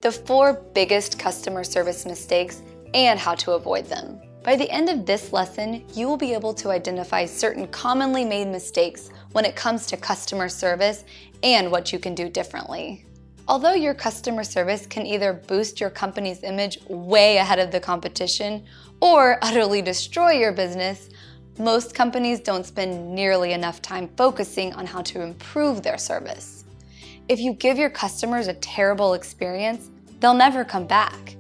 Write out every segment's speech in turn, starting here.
the 4 biggest customer service mistakes and how to avoid them. By the end of this lesson, you will be able to identify certain commonly made mistakes when it comes to customer service and what you can do differently. Although your customer service can either boost your company's image way ahead of the competition or utterly destroy your business, most companies don't spend nearly enough time focusing on how to improve their service. If you give your customers a terrible experience, they'll never come back.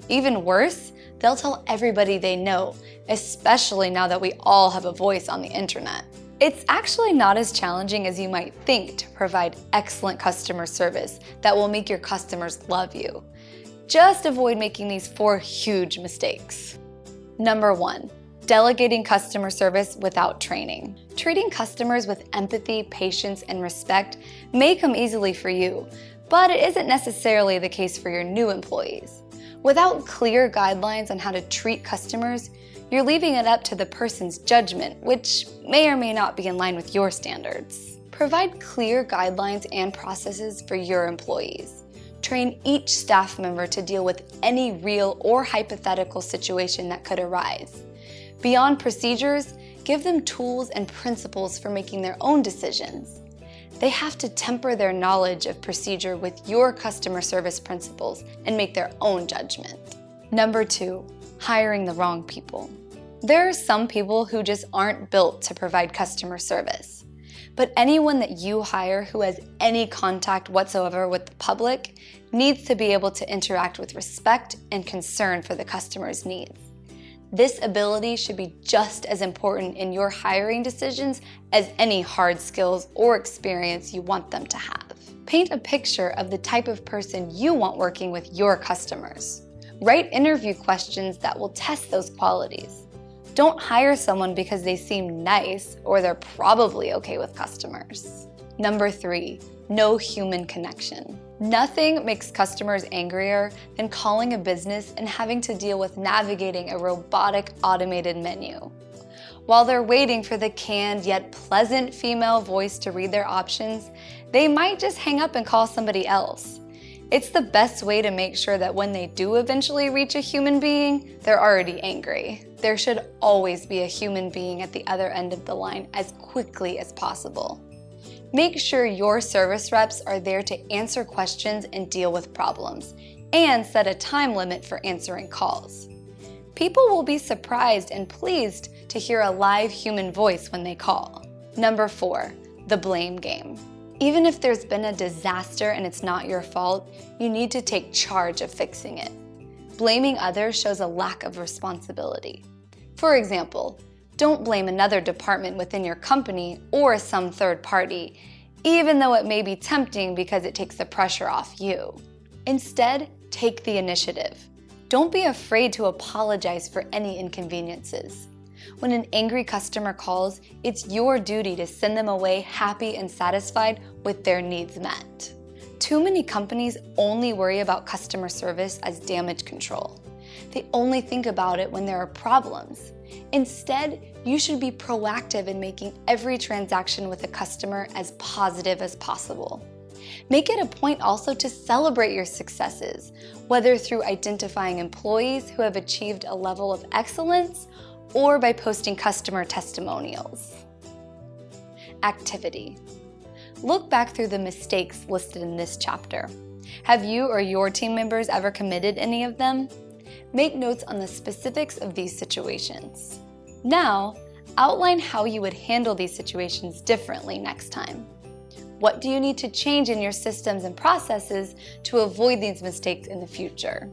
Even worse, they'll tell everybody they know, especially now that we all have a voice on the internet. It's actually not as challenging as you might think to provide excellent customer service that will make your customers love you. Just avoid making these 4 huge mistakes. Number 1, delegating customer service without training. Treating customers with empathy, patience, and respect may come easily for you, but it isn't necessarily the case for your new employees. Without clear guidelines on how to treat customers, you're leaving it up to the person's judgment, which may or may not be in line with your standards. Provide clear guidelines and processes for your employees. Train each staff member to deal with any real or hypothetical situation that could arise. Beyond procedures, give them tools and principles for making their own decisions. They have to temper their knowledge of procedure with your customer service principles and make their own judgment. Number 2, hiring the wrong people. There are some people who just aren't built to provide customer service. But anyone that you hire who has any contact whatsoever with the public needs to be able to interact with respect and concern for the customer's needs. This ability should be just as important in your hiring decisions as any hard skills or experience you want them to have. Paint a picture of the type of person you want working with your customers. Write interview questions that will test those qualities. Don't hire someone because they seem nice or they're probably okay with customers. Number 3, no human connection. Nothing makes customers angrier than calling a business and having to deal with navigating a robotic automated menu. While they're waiting for the canned yet pleasant female voice to read their options, they might just hang up and call somebody else. It's the best way to make sure that when they do eventually reach a human being, they're already angry. There should always be a human being at the other end of the line as quickly as possible. Make sure your service reps are there to answer questions and deal with problems, and set a time limit for answering calls. People will be surprised and pleased to hear a live human voice when they call. Number 4, the blame game. Even if there's been a disaster and it's not your fault, you need to take charge of fixing it. Blaming others shows a lack of responsibility. For example, don't blame another department within your company or some third party, even though it may be tempting because it takes the pressure off you. Instead, take the initiative. Don't be afraid to apologize for any inconveniences. When an angry customer calls, it's your duty to send them away happy and satisfied with their needs met. Too many companies only worry about customer service as damage control. They only think about it when there are problems. Instead, you should be proactive in making every transaction with a customer as positive as possible. Make it a point also to celebrate your successes, whether through identifying employees who have achieved a level of excellence or by posting customer testimonials. Activity. Look back through the mistakes listed in this chapter. Have you or your team members ever committed any of them? Make notes on the specifics of these situations. Now, outline how you would handle these situations differently next time. What do you need to change in your systems and processes to avoid these mistakes in the future?